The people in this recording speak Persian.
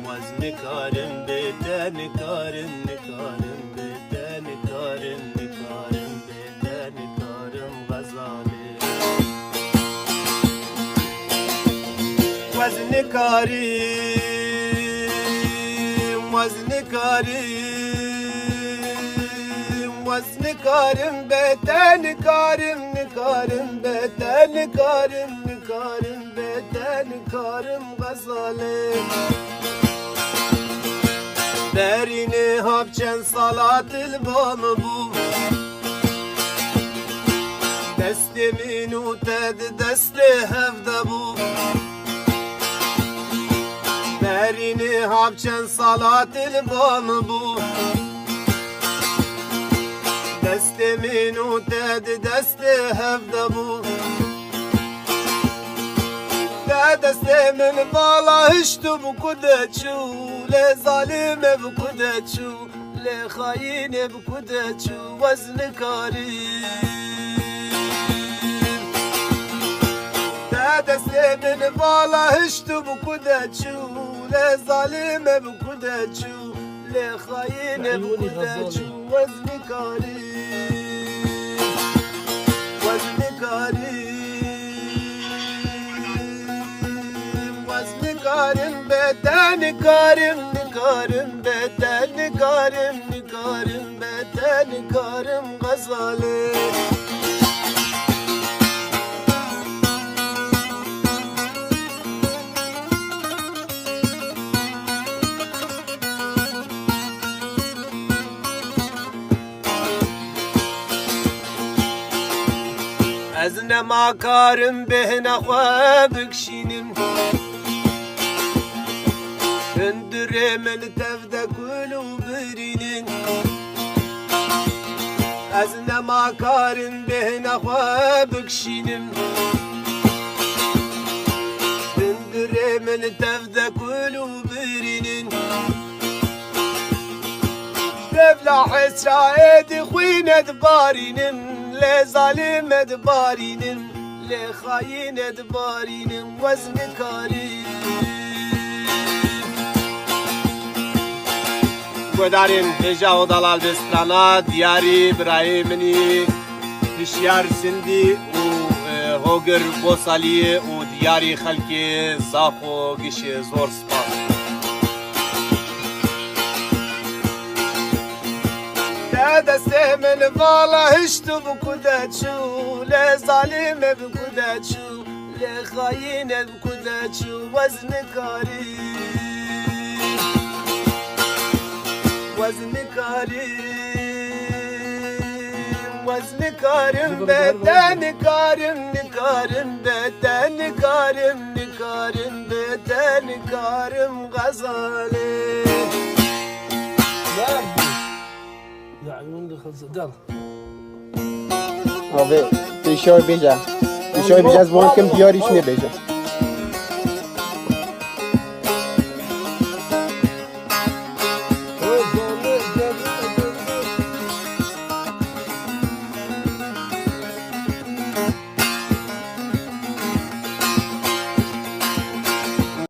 وزن کارم بدن کارم نکارم بدن کارم نکارم بدن کارم غزاله وزن کارم وزن کارم وزن کارم بدن کارم نکارم بدن کارم نکارم بدن کارم غزاله درینه هاب چند سالات البام بو دست منو تد دست هفده بو درینه هاب چند سالات البام بو دست منو تد دست هفده بو دست من بالا هشتو بکدچو لی ظالم بکدچو لی خاین بکدچو وزن کاری دست من بالا هشتو بکدچو لی ظالم بکدچو لی خاین بکدچو وزن کاری وزن کاری نکارم بدن نکارم نکارم بدن نکارم نکارم بدن نکارم غزاله از نما کارم به نخوا بکشینم هندره من تفده کلو برینن از نما کارم به نخوا بکشینم هندره من تفده کلو برینن دفلا حسرائد خویند بارینم لی ظالمت بارینم لی خاینت بارینم وزن کاری گودارین هجا و دلال بسترانا دیاری براهیمنی هشیار سندی و هوگر بوسالی و دیاری خلکی زاخ و گش زور سپاس دست من بالا هشتو بکدچو لی ظالم بکدچو لی خاین بکدچو وزن کاری وزن کارم وزن کارم بدن کارم نکارم بدن کارم نکارم بدن کارم غزاله يا عيون خلص دل آوه تشای بیجا از وان کم دیاریش نبیجا